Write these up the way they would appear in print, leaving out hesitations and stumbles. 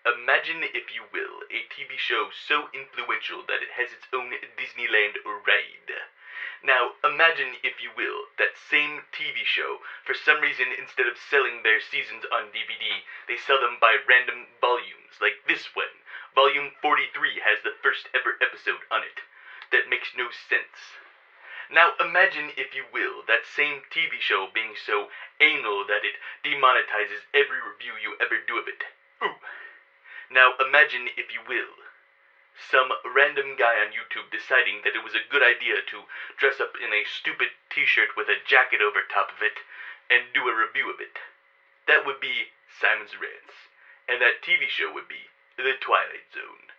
Imagine, if you will, a TV show so influential that it has its own Disneyland ride. Now, imagine, if you will, that same TV show, for some reason, instead of selling their seasons on DVD, they sell them by random volumes, like this one. Volume 43 has the first ever episode on it. That makes no sense. Now, imagine, if you will, that same TV show being so anal that it demonetizes every review you ever do of it. Ooh. Now imagine, if you will, some random guy on YouTube deciding that it was a good idea to dress up in a stupid t-shirt with a jacket over top of it and do a review of it. That would be Simon's Rants. And that TV show would be The Twilight Zone.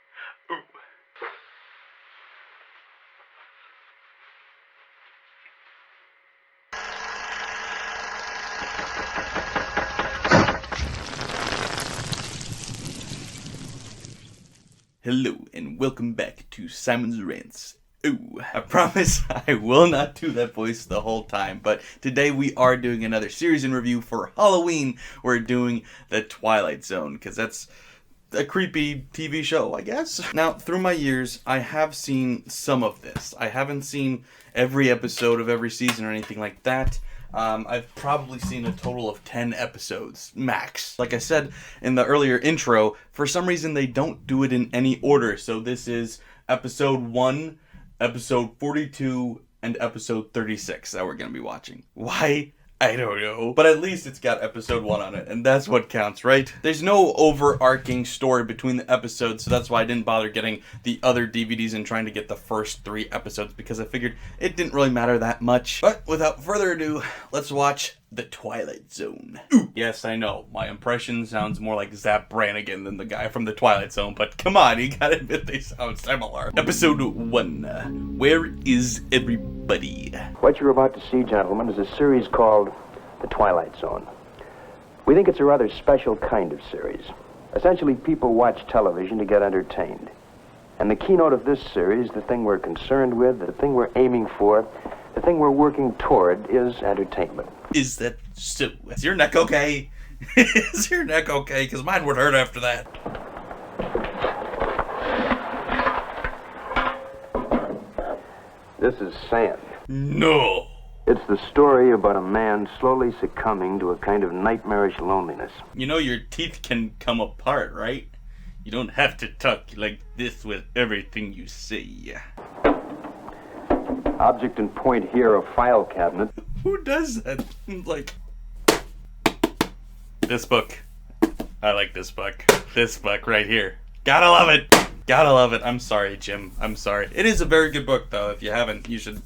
Ooh. Hello, and welcome back to Simon's Rants. Ooh, I promise I will not do that voice the whole time, but today we are doing another series in review for Halloween. We're doing The Twilight Zone, because that's a creepy TV show, I guess. Now, through my years, I have seen some of this. I haven't seen every episode of every season or anything like that. I've probably seen a total of 10 episodes, max. Like I said in the earlier intro, for some reason they don't do it in any order. So this is episode 1, episode 42, and episode 36 that we're going to be watching. Why? I don't know. But at least it's got episode 1 on it, and that's what counts, right? There's no overarching story between the episodes, so that's why I didn't bother getting the other DVDs and trying to get the first 3 episodes, because I figured it didn't really matter that much. But without further ado, let's watch The Twilight Zone. Ooh. Yes, I know, my impression sounds more like Zap Brannigan than the guy from The Twilight Zone, but come on, you gotta admit they sound similar. Episode 1. Where is everybody? What you're about to see, gentlemen, is a series called The Twilight Zone. We think it's a rather special kind of series. Essentially, people watch television to get entertained. And the keynote of this series, the thing we're concerned with, the thing we're aiming for, the thing we're working toward, is entertainment. Is that so? Is your neck okay? Is your neck okay? Because mine would hurt after that. This is sand. No. It's the story about a man slowly succumbing to a kind of nightmarish loneliness. You know your teeth can come apart, right? You don't have to talk like this with everything you say. Object and point here, a file cabinet. Who does that? Like... This book. I like this book. This book right here. Gotta love it. Gotta love it. I'm sorry, Jim. I'm sorry. It is a very good book, though. If you haven't, you should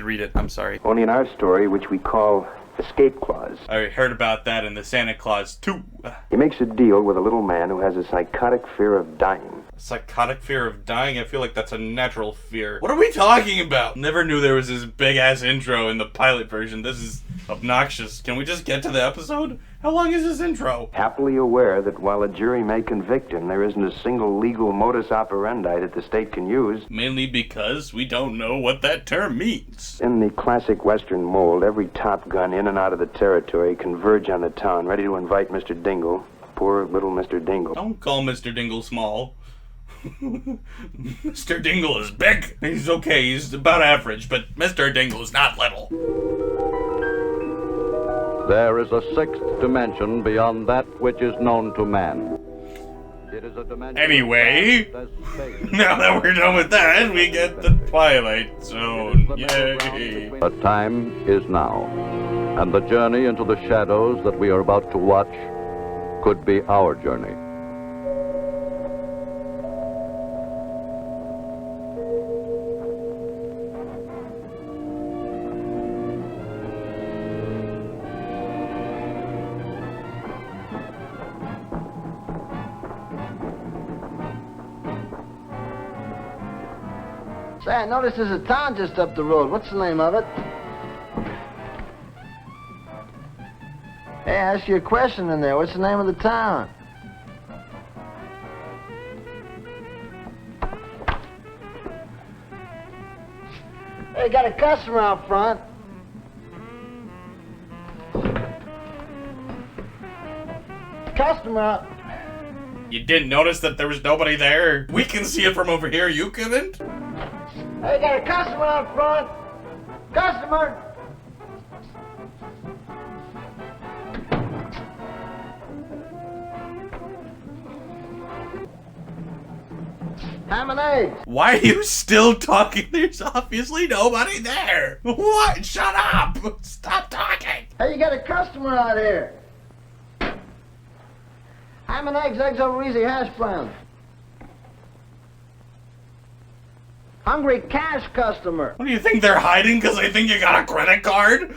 read it. I'm sorry. Only in our story, which we call Escape Clause. I heard about that in the Santa Claus 2. He makes a deal with a little man who has a psychotic fear of dying. Psychotic fear of dying? I feel like that's a natural fear. What are we talking about? Never knew there was this big-ass intro in the pilot version. This is obnoxious. Can we just get to the episode? How long is this intro? Happily aware that while a jury may convict him, there isn't a single legal modus operandi that the state can use. Mainly because we don't know what that term means. In the classic Western mold, every Top Gun in and out of the territory converge on the town, ready to invite Mr. Dingle. Poor little Mr. Dingle. Don't call Mr. Dingle small. Mr. Dingle is big. He's okay, he's about average, but Mr. Dingle is not little. There is a sixth dimension beyond that which is known to man. It is a dimension. Anyway, now that we're done with that, we get the Twilight Zone. Yay! The time is now, and the journey into the shadows that we are about to watch could be our journey. Say, I noticed there's a town just up the road. What's the name of it? Hey, I asked you a question in there. What's the name of the town? Hey, got a customer out front. Customer out... You didn't notice that there was nobody there? We can see it from over here, you couldn't? Hey, got a customer out front. Customer! Ham and eggs. Why are you still talking? There's obviously nobody there. What? Shut up! Stop talking! Hey, you got a customer out here. Ham and eggs over easy, hash browns. Hungry cash customer. What do you think they're hiding? Because they think you got a credit card?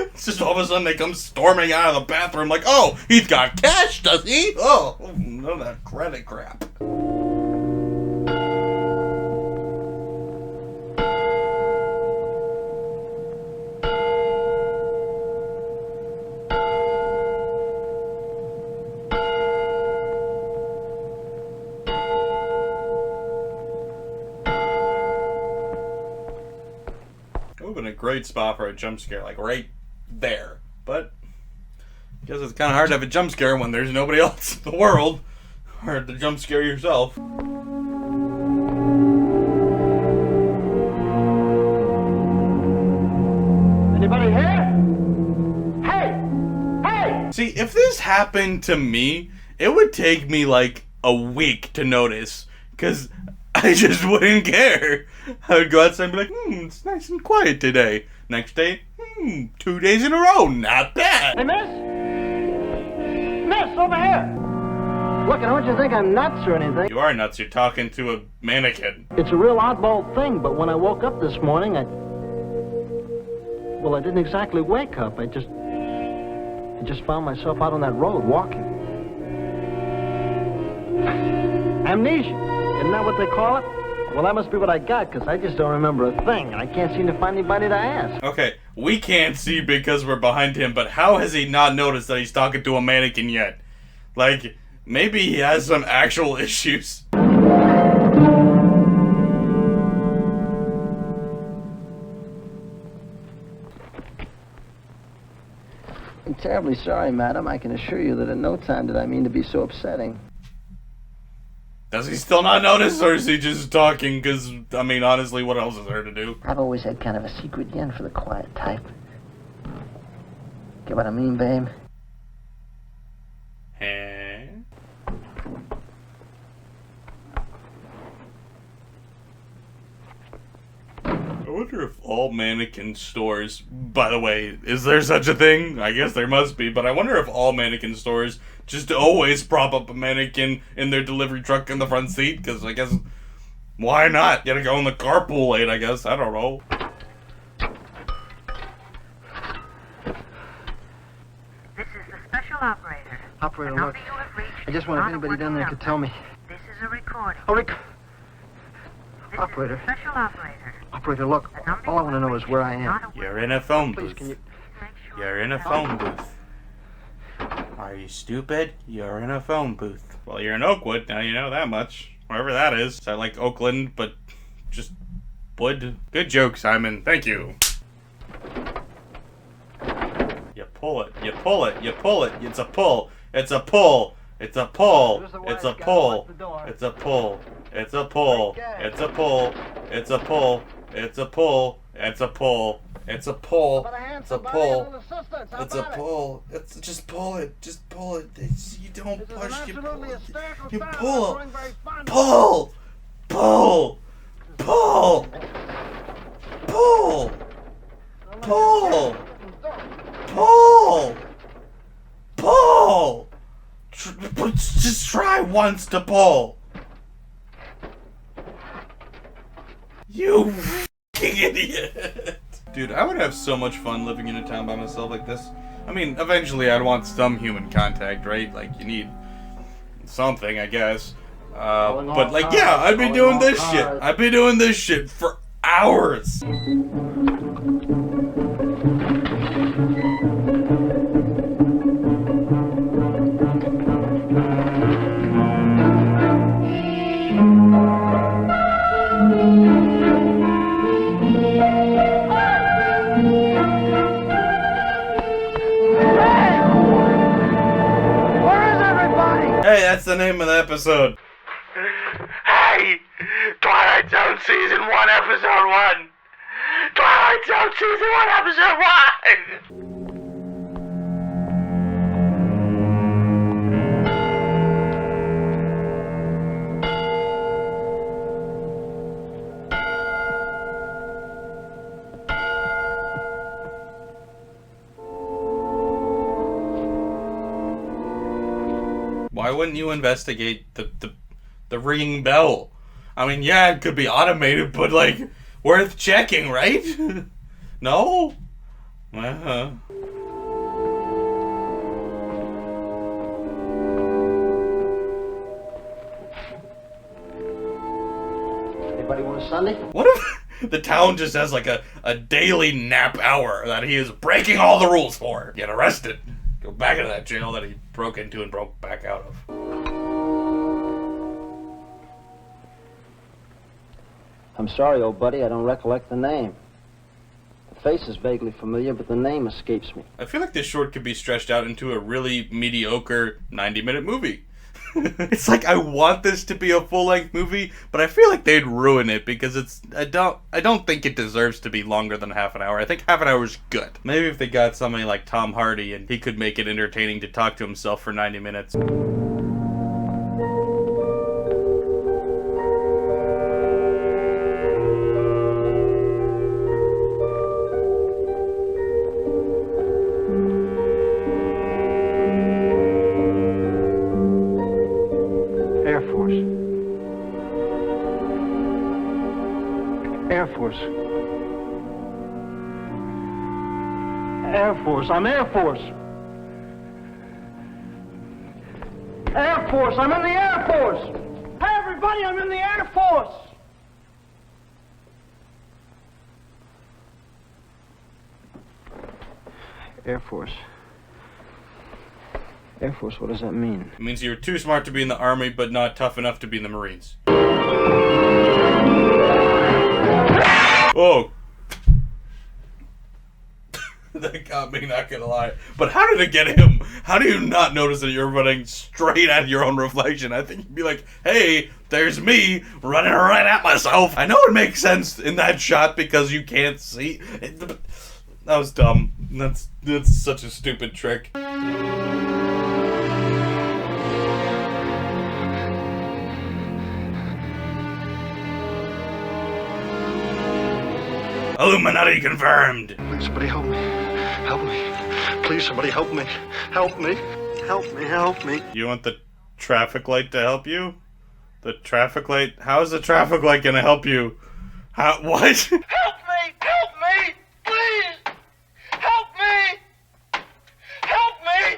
It's just all of a sudden they come storming out of the bathroom like, oh, he's got cash, does he? Oh, none of that credit crap. It would have been a great spot for a jump scare, like right there. But I guess it's kind of hard to have a jump scare when there's nobody else in the world, or to jump scare yourself. Anybody here? Hey! Hey! See, if this happened to me, it would take me like a week to notice, because I just wouldn't care. I would go outside and be like, it's nice and quiet today. Next day, 2 days in a row, not bad. Hey, miss! Miss, over here! Look, I don't want you to think I'm nuts or anything. You are nuts, you're talking to a mannequin. It's a real oddball thing, but when I woke up this morning, Well, I didn't exactly wake up. I just found myself out on that road, walking. Amnesia. Isn't that what they call it? Well, that must be what I got, because I just don't remember a thing, and I can't seem to find anybody to ask. Okay, we can't see because we're behind him, but how has he not noticed that he's talking to a mannequin yet? Like, maybe he has some actual issues. I'm terribly sorry, madam. I can assure you that in no time did I mean to be so upsetting. Does he still not notice, or is he just talking? Because, I mean, honestly, what else is there to do? I've always had kind of a secret yen for the quiet type. Get what I mean, babe? Huh? I wonder if all mannequin stores, by the way, is there such a thing? I guess there must be, but I wonder if all mannequin stores just always prop up a mannequin in their delivery truck in the front seat, because I guess, why not? You gotta go in the carpool lane, I guess, I don't know. This is the special operator. Operator, The look. number you have reached I just is wonder if not a anybody down there working could tell me. number. This is a recording. Oh, This Operator. is the special operator. Operator, look. The number All I you want to have know is reached where I is am. not a You're working in a phone Please, booth. can you... Make sure You're in a phone booth. Are you stupid? You're in a phone booth. Well, you're in Oakwood, now you know that much. Wherever that is. Is that like Oakland, but just wood? Good joke, Simon. Thank you. You pull it. You pull it. You pull it. It's a pull. It's a pull. It's a pull. It's a pull. It's a pull. It's a pull. It's a pull. It's a pull. It's a pull. It's a pull. It's a pull. It's a pull. It's a pull. It's just pull it. Just pull it. You don't push. You pull. You pull. Pull. Pull. Pull. Pull. Pull. Pull. Pull. Just try once to pull. You f***ing idiot. Dude, I would have so much fun living in a town by myself like this. I mean, eventually I'd want some human contact, right? Like, you need something, I guess. But, like, yeah, I'd be doing this shit. I'd be doing this shit for hours. Right, that's the name of the episode. Hey! Twilight Zone Season 1, Episode 1! Twilight Zone Season 1, Episode 1! Why wouldn't you investigate the ringing bell? I mean, yeah, it could be automated, but, like, worth checking, right? No? Uh-huh. Anybody want a Sunday? What if the town just has, like, a daily nap hour that he is breaking all the rules for? Get arrested. Go back into that jail that he broke into and broke back out of. I'm sorry, old buddy, I don't recollect the name. The face is vaguely familiar, but the name escapes me. I feel like this short could be stretched out into a really mediocre 90-minute movie. It's like I want this to be a full-length movie, but I feel like they'd ruin it because I don't think it deserves to be longer than half an hour. I think half an hour is good. Maybe if they got somebody like Tom Hardy and he could make it entertaining to talk to himself for 90 minutes. Air Force. Air Force. Air Force. I'm Air Force. Air Force. I'm in the Air Force. Hey, everybody, I'm in the Air Force. Air Force. Air Force, what does that mean? It means you're too smart to be in the Army, but not tough enough to be in the Marines. Oh. That got me, not gonna lie. But how did it get him? How do you not notice that you're running straight at your own reflection? I think you'd be like, hey, there's me running right at myself. I know it makes sense in that shot because you can't see. That was dumb. That's such a stupid trick. Illuminati confirmed. Please, somebody help me. Help me. Please, somebody help me. Help me. Help me. Help me. You want the traffic light to help you? The traffic light? How is the traffic light gonna help you? How? What? Help me! Help me! Please! Help me! Help me!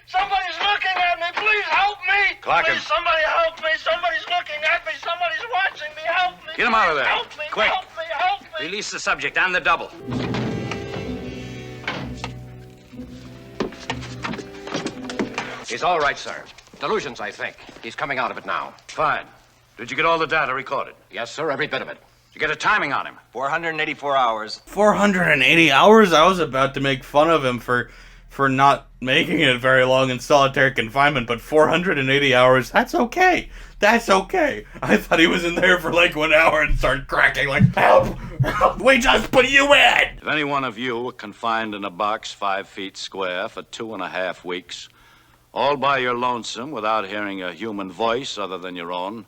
Somebody's looking at me! Please help me! Clock him. Please, somebody help me! Somebody's looking at me! Somebody's watching me! Help me! Get him out of there. Help me! Quick. Help me! Help me! Release the subject on the double. He's all right, sir. Delusions, I think. He's coming out of it now. Fine. Did you get all the data recorded? Yes, sir, every bit of it. Did you get a timing on him? 484 hours. 480 hours? I was about to make fun of him for not making it very long in solitary confinement, but 480 hours, that's okay. That's okay. I thought he was in there for like 1 hour and started cracking like, help! Help! We just put you in! If any one of you were confined in a box 5 feet square for 2.5 weeks, all by your lonesome without hearing a human voice other than your own,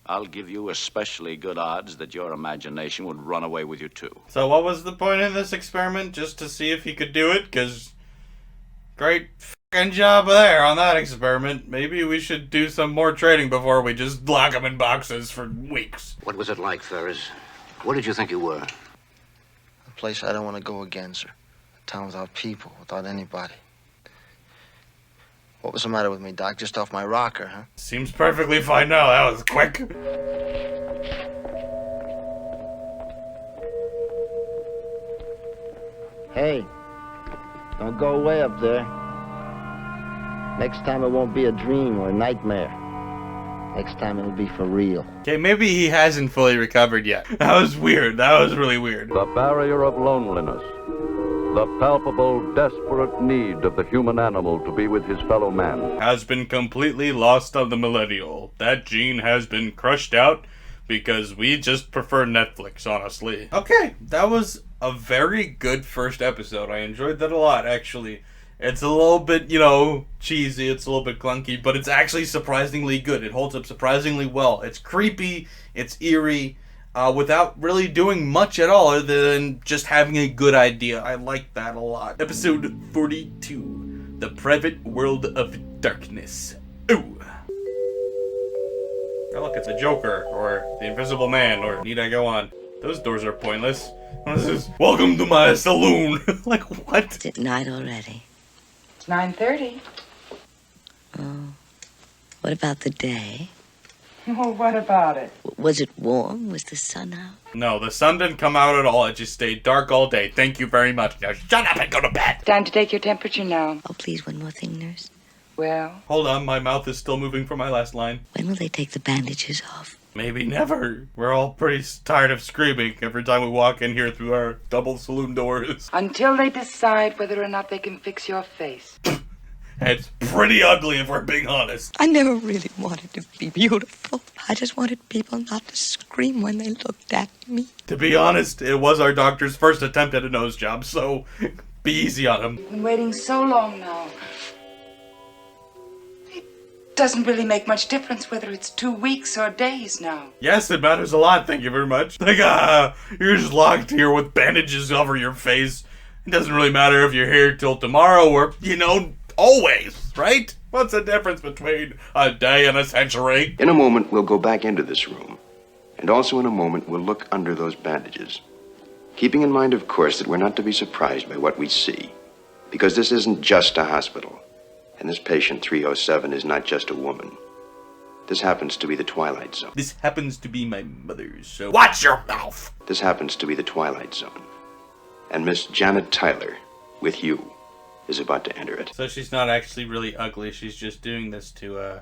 I'll give you especially good odds that your imagination would run away with you too. So what was the point of this experiment? Just to see if he could do it? Because great f***ing job there on that experiment. Maybe we should do some more training before we just lock him in boxes for weeks. What was it like, Ferris? What did you think you were? A place I don't want to go again, sir. A town without people, without anybody. What was the matter with me, Doc? Just off my rocker, huh? Seems perfectly fine now. That was quick. Hey, don't go away up there. Next time it won't be a dream or a nightmare. Next time it'll be for real. Okay, maybe he hasn't fully recovered yet. That was weird. That was really weird. The barrier of loneliness, The palpable, desperate need of the human animal to be with his fellow man has been completely lost on the millennial. That gene has been crushed out because we just prefer Netflix, honestly. Okay, that was a very good first episode. I enjoyed that a lot, actually. It's a little bit, cheesy, it's a little bit clunky, but it's actually surprisingly good. It holds up surprisingly well. It's creepy, it's eerie, without really doing much at all other than just having a good idea. I like that a lot. Episode 42, The Private World of Darkness. Ooh. Oh, look, it's a Joker, or the Invisible Man, or need I go on? Those doors are pointless. What is this? Welcome to my saloon. Like, what? It's at night already. It's 9:30. Oh. What about the day? Well, what about it? Was it warm? Was the sun out? No, the sun didn't come out at all. It just stayed dark all day. Thank you very much. Now shut up and go to bed. Time to take your temperature now. Oh, please, one more thing, nurse. Well? Hold on, my mouth is still moving from my last line. When will they take the bandages off? Maybe never. We're all pretty tired of screaming every time we walk in here through our double saloon doors. Until they decide whether or not they can fix your face. It's pretty ugly if we're being honest. I never really wanted to be beautiful. I just wanted people not to scream when they looked at me. To be honest, it was our doctor's first attempt at a nose job, so be easy on him. I've been waiting so long now. It doesn't really make much difference whether it's 2 weeks or days now. Yes, it matters a lot, thank you very much. Like, you're just locked here with bandages over your face. It doesn't really matter if you're here till tomorrow or, always, right? What's the difference between a day and a century? In a moment, we'll go back into this room. And also in a moment, we'll look under those bandages. Keeping in mind, of course, that we're not to be surprised by what we see. Because this isn't just a hospital. And this patient 307 is not just a woman. This happens to be the Twilight Zone. This happens to be my mother's, so watch your mouth! This happens to be the Twilight Zone. And Miss Janet Tyler, with you, is about to enter it. So she's not actually really ugly, she's just doing this to I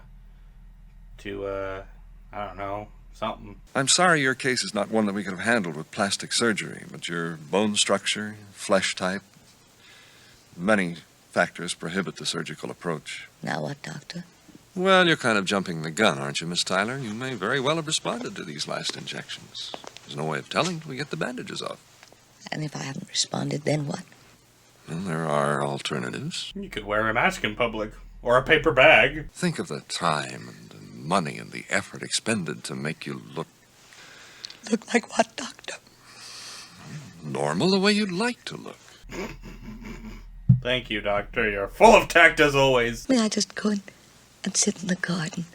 don't know, something. I'm sorry your case is not one that we could have handled with plastic surgery, but your bone structure, flesh type, many factors prohibit the surgical approach. Now what, doctor? Well, you're kind of jumping the gun, aren't you, Miss Tyler? You may very well have responded to these last injections. There's no way of telling till we get the bandages off. And if I haven't responded, then what? Well, there are alternatives. You could wear a mask in public, or a paper bag. Think of the time and the money and the effort expended to make you look... Look like what, doctor? Normal, the way you'd like to look. Thank you, doctor. You're full of tact as always. May I just go and sit in the garden?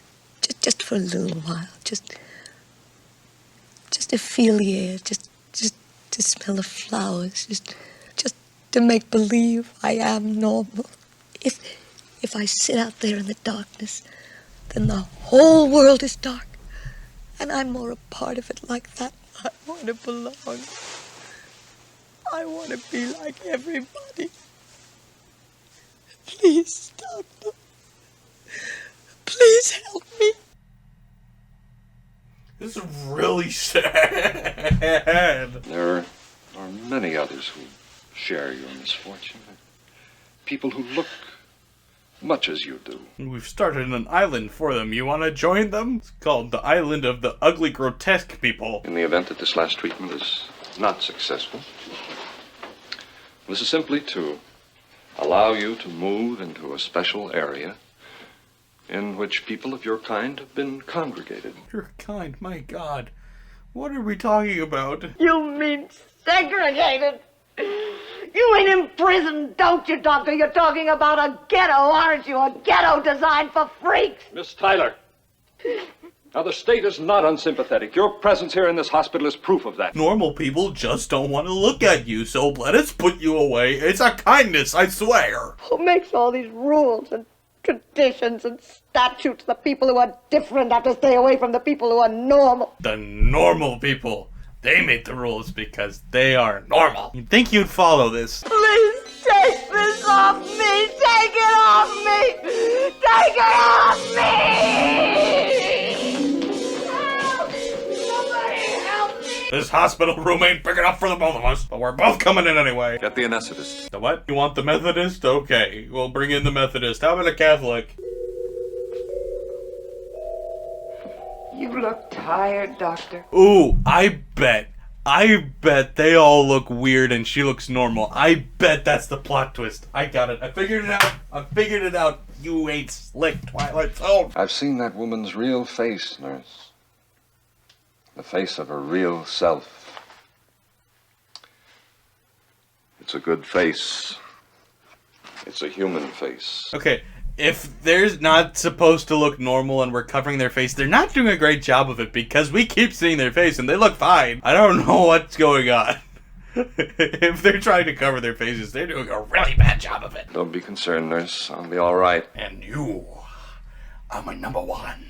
Just for a little while. Just to feel the air. Just to smell the flowers. Just to make believe I am normal. If I sit out there in the darkness, then the whole world is dark. And I'm more a part of it like that. I want to belong. I want to be like everybody. Please, doctor. Please help me. This is really sad. There are many others who share your misfortune. People who look much as you do. We've started an island for them. You want to join them? It's called the Island of the Ugly Grotesque People. In the event that this last treatment is not successful, this is simply to allow you to move into a special area in which people of your kind have been congregated. Your kind, my God. What are we talking about? You mean segregated? You mean imprisoned, don't you, doctor? You're talking about a ghetto, aren't you? A ghetto designed for freaks. Miss Tyler. Now, the state is not unsympathetic. Your presence here in this hospital is proof of that. Normal people just don't want to look at you, so let us put you away. It's a kindness, I swear. Who makes all these rules and traditions and statutes? The people who are different have to stay away from the people who are normal. The normal people. They make the rules because they are normal. You'd think you'd follow this. Please take this off me! Take it off me! Take it off me! Help! Somebody help me! This hospital room ain't big enough for the both of us, but we're both coming in anyway. Get the anesthetist. The what? You want the Methodist? Okay, we'll bring in the Methodist. How about a Catholic? You look tired, Doctor. Ooh, I bet they all look weird and she looks normal. I bet that's the plot twist. I got it. I figured it out. You ain't slick, Twilight Zone. I've seen that woman's real face, nurse. The face of her real self. It's a good face. It's a human face. Okay, if they're not supposed to look normal and we're covering their face, they're not doing a great job of it because we keep seeing their face and they look fine. I don't know what's going on. If they're trying to cover their faces, they're doing a really bad job of it. Don't be concerned, nurse. I'll be all right. And you are my number one.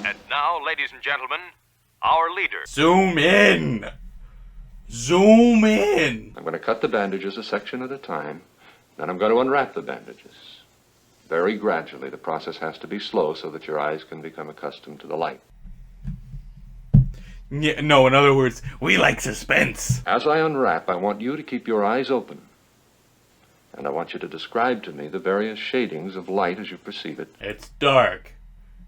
And now, ladies and gentlemen, our leader. Zoom in. Zoom in. I'm going to cut the bandages a section at a time. Then I'm going to unwrap the bandages. Very gradually. The process has to be slow so that your eyes can become accustomed to the light. Yeah, no, in other words, we like suspense. As I unwrap, I want you to keep your eyes open. And I want you to describe to me the various shadings of light as you perceive it. It's dark.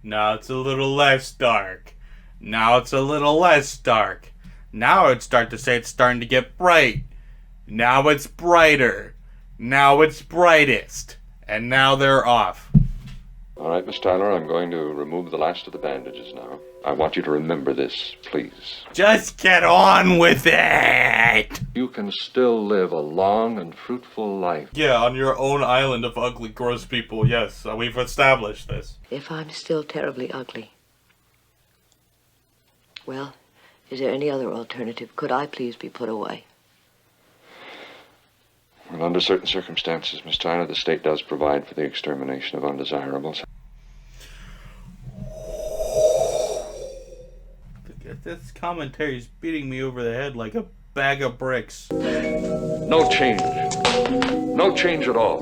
Now it's a little less dark. Now it's a little less dark. Now I'd start to say it's starting to get bright. Now it's brighter. Now it's brightest. And now they're off. All right, Miss Tyler, I'm going to remove the last of the bandages now. I want you to remember this, please. Just get on with it! You can still live a long and fruitful life. Yeah, on your own island of ugly, gross people, yes. We've established this. If I'm still terribly ugly, well, is there any other alternative? Could I please be put away? Well, under certain circumstances, Miss Tyler, the state does provide for the extermination of undesirables. This commentary is beating me over the head like a bag of bricks. No change. No change at all.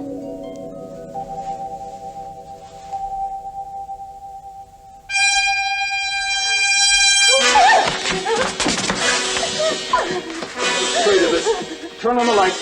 Afraid of this. Turn on the light.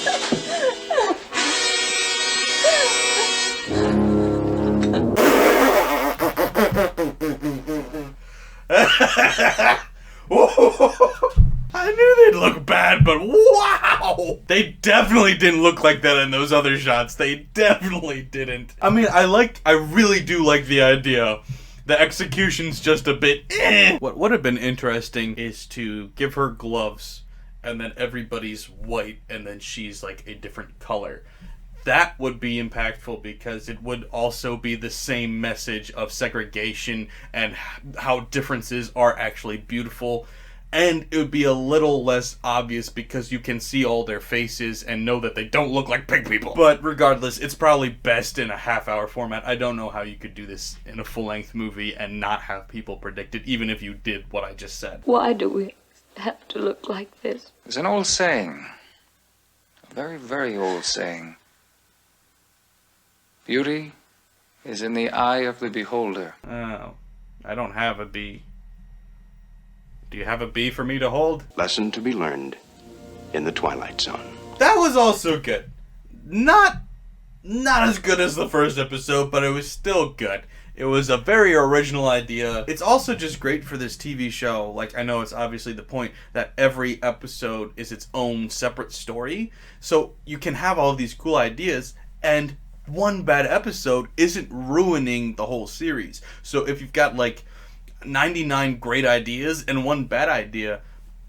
I knew they'd look bad, but wow! They definitely didn't look like that in those other shots. They definitely didn't. I mean, I really do like the idea. The execution's just a bit eh. What would have been interesting is to give her gloves, and then everybody's white, and then she's like a different color. That would be impactful because it would also be the same message of segregation and how differences are actually beautiful. And it would be a little less obvious because you can see all their faces and know that they don't look like pig people. But regardless, it's probably best in a half-hour format. I don't know how you could do this in a full-length movie and not have people predict it, even if you did what I just said. Why do we have to look like this? There's an old saying, a very, very old saying. Beauty is in the eye of the beholder. Oh, I don't have a bee. Do you have a bee for me to hold? Lesson to be learned in the Twilight Zone. That was also good. Not as good as the first episode, but it was still good. It was a very original idea. It's also just great for this TV show. Like, I know it's obviously the point that every episode is its own separate story. So you can have all of these cool ideas, and one bad episode isn't ruining the whole series. So if you've got like 99 great ideas and one bad idea,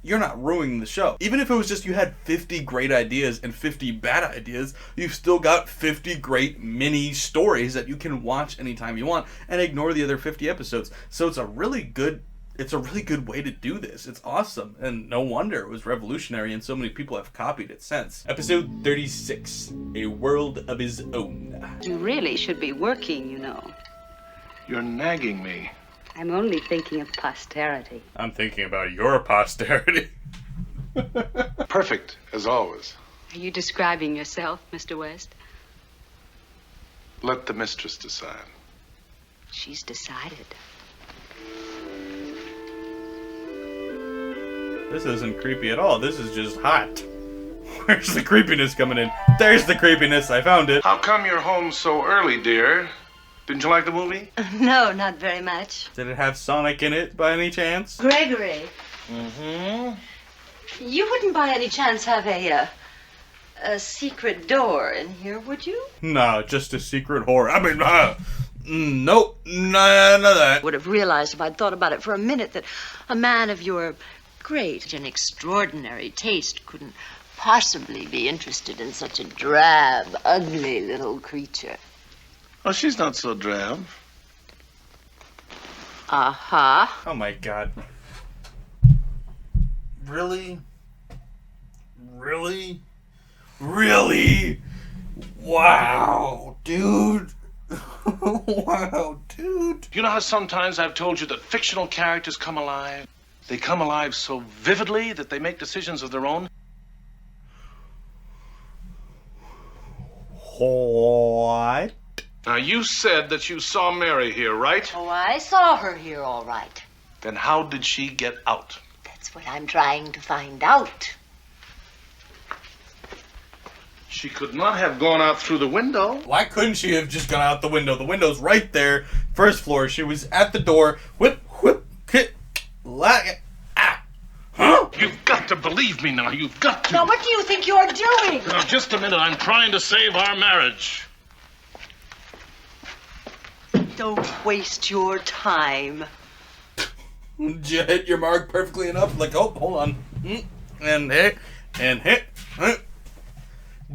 you're not ruining the show. Even if it was just you had 50 great ideas and 50 bad ideas, you've still got 50 great mini stories that you can watch anytime you want and ignore the other 50 episodes. So it's a really good way to do this. It's awesome, and no wonder it was revolutionary, and so many people have copied it since. Episode 36, A World of His Own. You really should be working, you know. You're nagging me. I'm only thinking of posterity. I'm thinking about your posterity. Perfect, as always. Are you describing yourself, Mr. West? Let the mistress decide. She's decided. This isn't creepy at all. This is just hot. Where's the creepiness coming in? There's the creepiness. I found it. How come you're home so early, dear? Didn't you like the movie? No, not very much. Did it have Sonic in it by any chance? Gregory, Mm-hmm. you wouldn't by any chance have a secret door in here, would you? No, just a secret horror. I mean, nope, none of that. Would have realized if I'd thought about it for a minute that a man of your great and extraordinary taste couldn't possibly be interested in such a drab, ugly little creature. Oh, she's not so drab. Uh-huh. Oh my god. Really? Really? Really? Wow, dude. Wow, dude. You know how sometimes I've told you that fictional characters come alive? They come alive so vividly that they make decisions of their own. What? Now, you said that you saw Mary here, right? Oh, I saw her here all right. Then how did she get out? That's what I'm trying to find out. She could not have gone out through the window. Why couldn't she have just gone out the window? The window's right there, first floor. She was at the door. Whip, hit, like, ah. Huh? You've got to believe me now. You've got to. Now, what do you think you're doing? Now, just a minute. I'm trying to save our marriage. Don't waste your time. Did you hit your mark perfectly enough? Like, oh, hold on. And hit.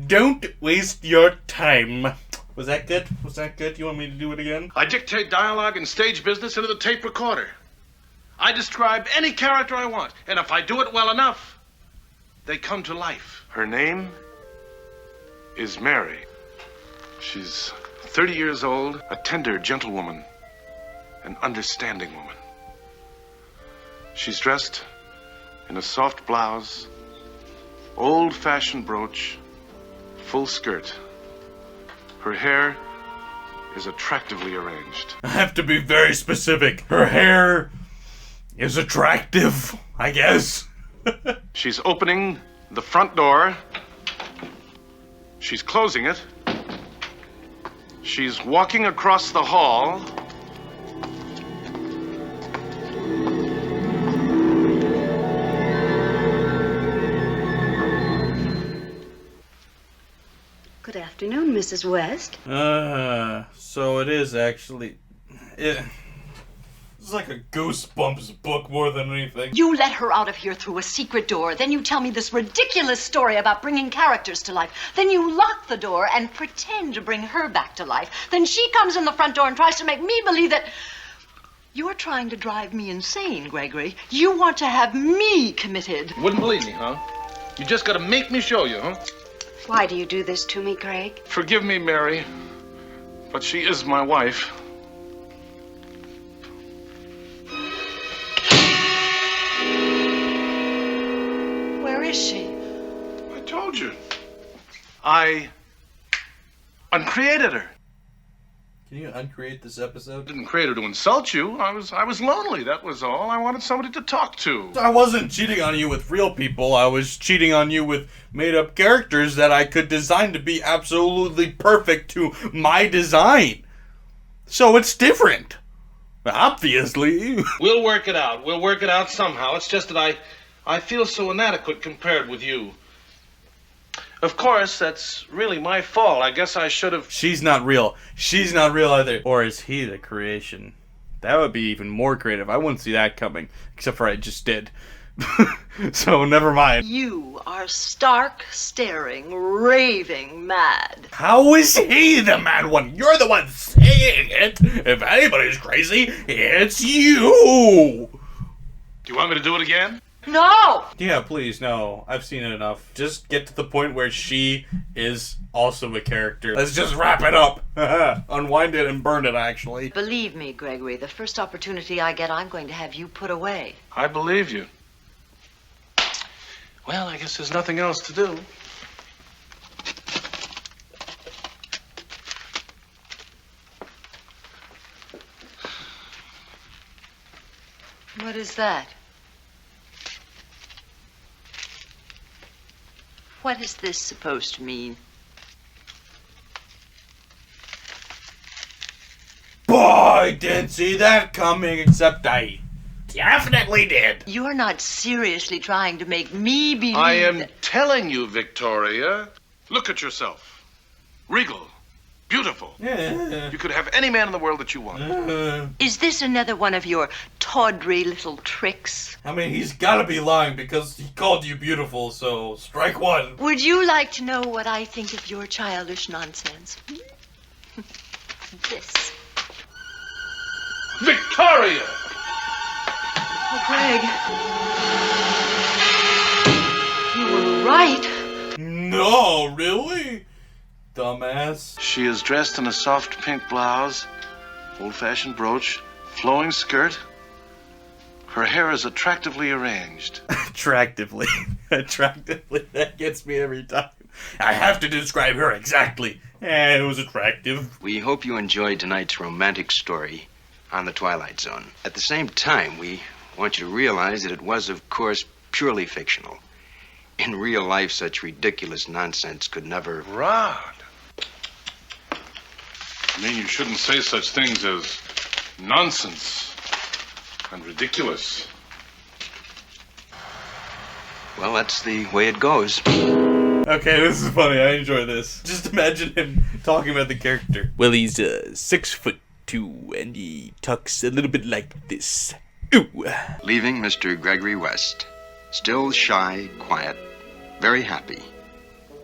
Don't waste your time. Was that good? Was that good? You want me to do it again? I dictate dialogue and stage business into the tape recorder. I describe any character I want, and if I do it well enough, they come to life. Her name is Mary. She's 30 years old, a tender, gentle woman, an understanding woman. She's dressed in a soft blouse, old-fashioned brooch, full skirt. Her hair is attractively arranged. I have to be very specific. Her hair is attractive, I guess. She's opening the front door. She's closing it. She's walking across the hall. Good afternoon, Mrs. West. So it is actually... It's like a Goosebumps book more than anything. You let her out of here through a secret door. Then you tell me this ridiculous story about bringing characters to life. Then you lock the door and pretend to bring her back to life. Then she comes in the front door and tries to make me believe that... You're trying to drive me insane, Gregory. You want to have me committed. Wouldn't believe me, huh? You just gotta make me show you, huh? Why do you do this to me, Greg? Forgive me, Mary, but she is my wife. Where is she? I told you. I uncreated her. Can you uncreate this episode? Didn't create her to insult you. I was lonely, that was all. I wanted somebody to talk to. I wasn't cheating on you with real people. I was cheating on you with made-up characters that I could design to be absolutely perfect to my design. So it's different. Obviously. We'll work it out. We'll work it out somehow. It's just that I feel so inadequate compared with you. Of course, that's really my fault. I guess I should have... She's not real. She's not real either. Or is he the creation? That would be even more creative. I wouldn't see that coming. Except for I just did. So, never mind. You are stark, staring, raving mad. How is he the mad one? You're the one saying it. If anybody's crazy, it's you. Do you want me to do it again? No! Yeah, please, no. I've seen it enough. Just get to the point where she is also a character. Let's just wrap it up. Unwind it and burn it, actually. Believe me, Gregory, the first opportunity I get, I'm going to have you put away. I believe you. Well, I guess there's nothing else to do. What is that? What is this supposed to mean? Boy, I didn't see that coming, except I definitely did. You're not seriously trying to make me believe I am that... telling you, Victoria. Look at yourself. Regal. Beautiful. You could have any man in the world that you want. Is this another one of your tawdry little tricks? I mean, he's gotta be lying because he called you beautiful, so strike one. Would you like to know what I think of your childish nonsense? This. Victoria! Oh, Greg. You were right. No, really? Dumbass. She is dressed in a soft pink blouse, old-fashioned brooch, flowing skirt. Her hair is attractively arranged. Attractively. Attractively. That gets me every time. I have to describe her exactly. It was attractive. We hope you enjoyed tonight's romantic story on the Twilight Zone. At the same time, we want you to realize that it was, of course, purely fictional. In real life, such ridiculous nonsense could never... Rod! I mean, you shouldn't say such things as nonsense and ridiculous. Well, that's the way it goes. Okay, this is funny. I enjoy this. Just imagine him talking about the character. Well, he's 6'2", and he talks a little bit like this. Ooh. Leaving Mr. Gregory West, still shy, quiet, very happy,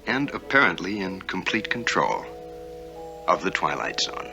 and apparently in complete control of the Twilight Zone.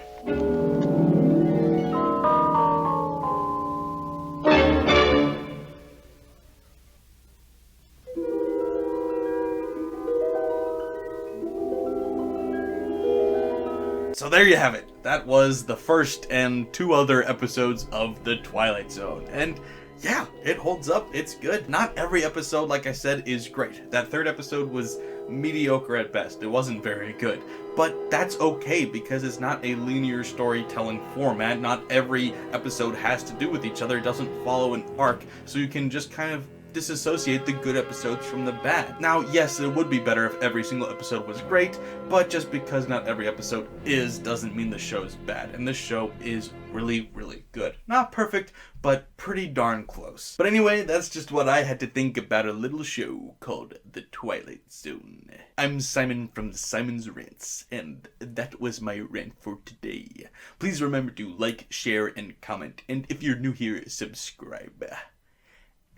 So there you have it. That was the first and 2 other episodes of The Twilight Zone. And yeah, it holds up. It's good. Not every episode, like I said, is great. That 3rd episode was mediocre at best. It wasn't very good. But that's okay because it's not a linear storytelling format. Not every episode has to do with each other. It doesn't follow an arc. So you can just kind of disassociate the good episodes from the bad. Now, yes, it would be better if every single episode was great, but just because not every episode is doesn't mean the show's bad. And this show is really, really good. Not perfect, but pretty darn close. But anyway, that's just what I had to think about a little show called The Twilight Zone. I'm Simon from the SimonsRants, and that was my rant for today. Please remember to like, share, and comment, and if you're new here, subscribe.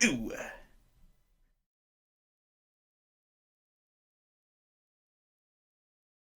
Ooh.